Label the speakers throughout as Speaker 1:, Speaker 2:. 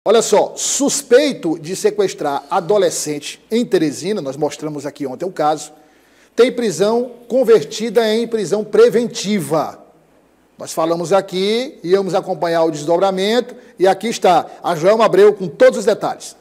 Speaker 1: Olha só, suspeito de sequestrar adolescente em Teresina, nós mostramos aqui ontem o caso, tem prisão convertida em prisão preventiva. Nós falamos aqui, íamos acompanhar o desdobramento, e aqui está a Joelma Abreu com todos os detalhes.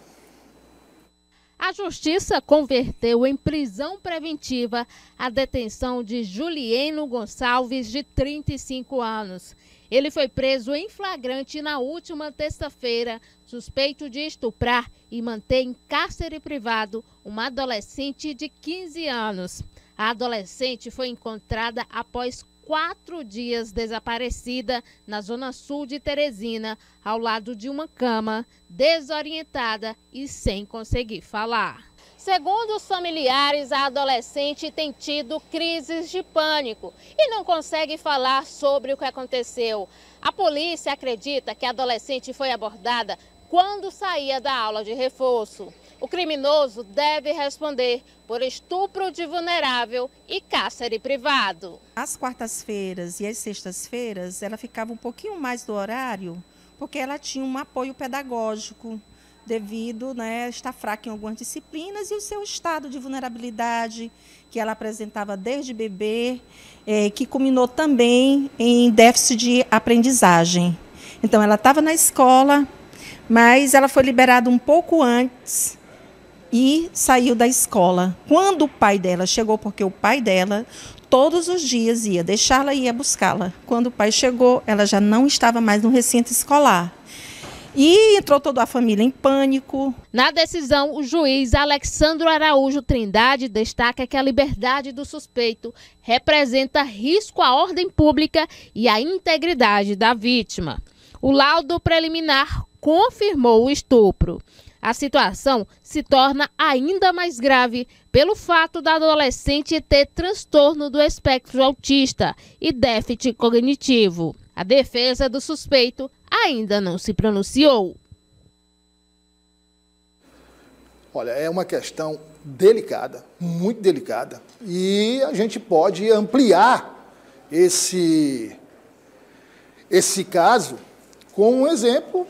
Speaker 2: A Justiça converteu em prisão preventiva a detenção de Julieno Gonçalves, de 35 anos. Ele foi preso em flagrante na última terça-feira, suspeito de estuprar e manter em cárcere privado uma adolescente de 15 anos. A adolescente foi encontrada após 4 dias desaparecida na zona sul de Teresina, ao lado de uma cama, desorientada e sem conseguir falar. Segundo os familiares, a adolescente tem tido crises de pânico e não consegue falar sobre o que aconteceu. A polícia acredita que a adolescente foi abordada quando saía da aula de reforço. O criminoso deve responder por estupro de vulnerável e cárcere privado.
Speaker 3: As quartas-feiras e as sextas-feiras, ela ficava um pouquinho mais do horário, porque ela tinha um apoio pedagógico, devido a estar fraca em algumas disciplinas e o seu estado de vulnerabilidade que ela apresentava desde bebê, que culminou também em déficit de aprendizagem. Então, ela estava na escola, mas ela foi liberada um pouco antes e saiu da escola. Quando o pai dela chegou, porque o pai dela todos os dias ia deixá-la e ia buscá-la. Quando o pai chegou, ela já não estava mais no recinto escolar. E entrou toda a família em pânico.
Speaker 2: Na decisão, o juiz Alexandro Araújo Trindade destaca que a liberdade do suspeito representa risco à ordem pública e à integridade da vítima. O laudo preliminar confirmou o estupro. A situação se torna ainda mais grave pelo fato da adolescente ter transtorno do espectro autista e déficit cognitivo. A defesa do suspeito ainda não se pronunciou.
Speaker 1: Olha, é uma questão delicada, muito delicada, e a gente pode ampliar esse caso com um exemplo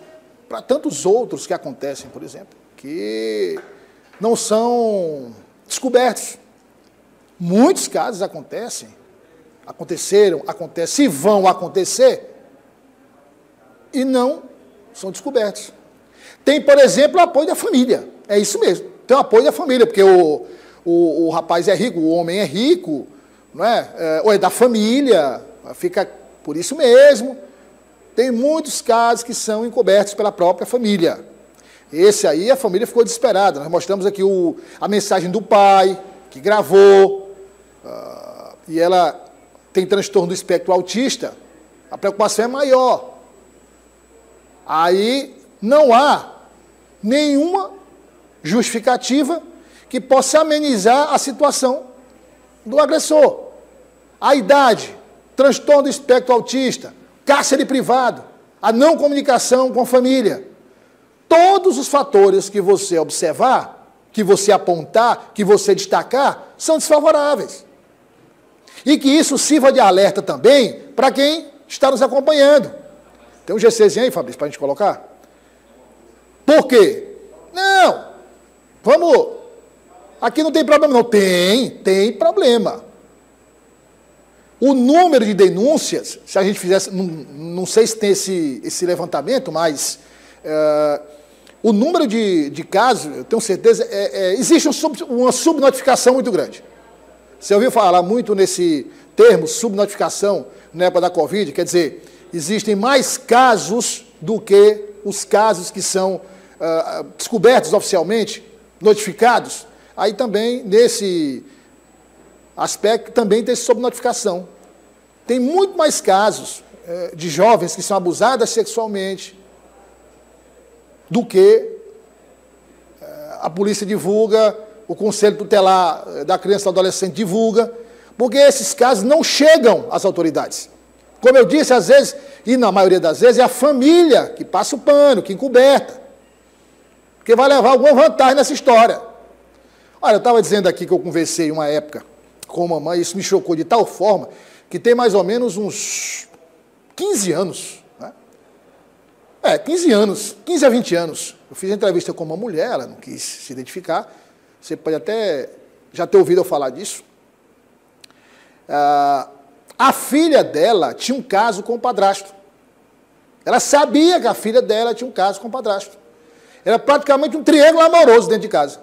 Speaker 1: para tantos outros que acontecem, por exemplo, que não são descobertos. Muitos casos aconteceram, acontecem e vão acontecer, e não são descobertos. Tem, por exemplo, o apoio da família. É isso mesmo. Tem o apoio da família, porque o rapaz é rico, o homem é rico, não é? Ou é da família, fica por isso mesmo. Tem muitos casos que são encobertos pela própria família. Esse aí, a família ficou desesperada. Nós mostramos aqui a mensagem do pai, que gravou, e ela tem transtorno do espectro autista. A preocupação é maior. Aí não há nenhuma justificativa que possa amenizar a situação do agressor. A idade, transtorno do espectro autista, cárcere privado, a não comunicação com a família. Todos os fatores que você observar, que você apontar, que você destacar, são desfavoráveis. E que isso sirva de alerta também para quem está nos acompanhando. Tem um GCzinho aí, Fabrício, para a gente colocar? Por quê? Não, vamos, aqui não tem problema não. Tem problema. O número de denúncias, se a gente fizesse, não sei se tem esse levantamento, mas o número de casos, eu tenho certeza, existe uma subnotificação muito grande. Você ouviu falar muito nesse termo, subnotificação, na época da Covid, quer dizer, existem mais casos do que os casos que são descobertos oficialmente, notificados. Aí também, nesse aspecto, também tem subnotificação. Tem muito mais casos de jovens que são abusadas sexualmente do que a polícia divulga, o Conselho Tutelar da Criança e do Adolescente divulga, porque esses casos não chegam às autoridades. Como eu disse, às vezes, e na maioria das vezes, é a família que passa o pano, que encoberta, porque vai levar alguma vantagem nessa história. Olha, eu estava dizendo aqui que eu conversei uma época com a mamãe, e isso me chocou de tal forma, que tem mais ou menos uns 15 anos, né? 15 anos, 15 a 20 anos. Eu fiz entrevista com uma mulher, ela não quis se identificar. Você pode até já ter ouvido eu falar disso. A filha dela tinha um caso com o padrasto. Ela sabia que a filha dela tinha um caso com o padrasto. Era praticamente um triângulo amoroso dentro de casa.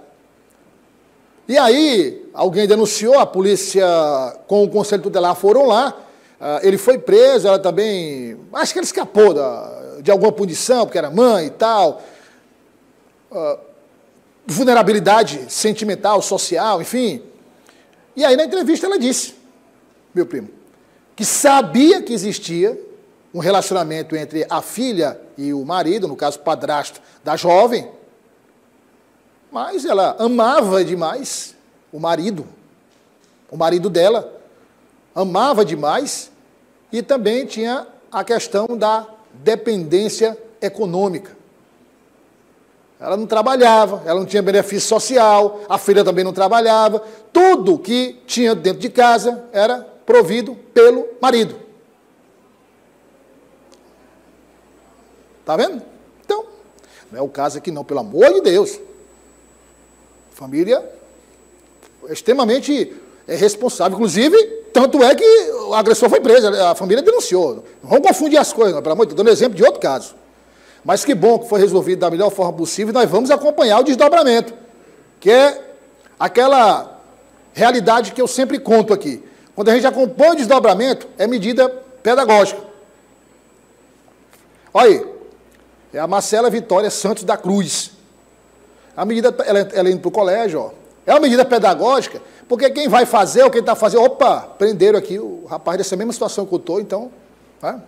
Speaker 1: E aí, alguém denunciou, a polícia com o conselho tutelar foram lá, ele foi preso, ela também, acho que ele escapou de alguma punição, porque era mãe e tal, vulnerabilidade sentimental, social, enfim. E aí, na entrevista, ela disse, meu primo, que sabia que existia um relacionamento entre a filha e o marido, no caso, o padrasto da jovem, mas ela amava demais o marido dela, amava demais, e também tinha a questão da dependência econômica. Ela não trabalhava, ela não tinha benefício social, a filha também não trabalhava, tudo que tinha dentro de casa era provido pelo marido. Está vendo? Então, não é o caso aqui não, pelo amor de Deus. Família é extremamente responsável, inclusive, tanto é que o agressor foi preso, a família denunciou. Não vamos confundir as coisas, não, pelo amor de Deus, dando exemplo de outro caso. Mas que bom que foi resolvido da melhor forma possível, nós vamos acompanhar o desdobramento, que é aquela realidade que eu sempre conto aqui. Quando a gente acompanha o desdobramento, é medida pedagógica. Olha aí, é a Marcela Vitória Santos da Cruz. A medida, ela indo para o colégio, ó, é uma medida pedagógica, porque quem vai fazer, ou quem está fazendo, opa, prenderam aqui o rapaz dessa mesma situação que eu estou, então, tá?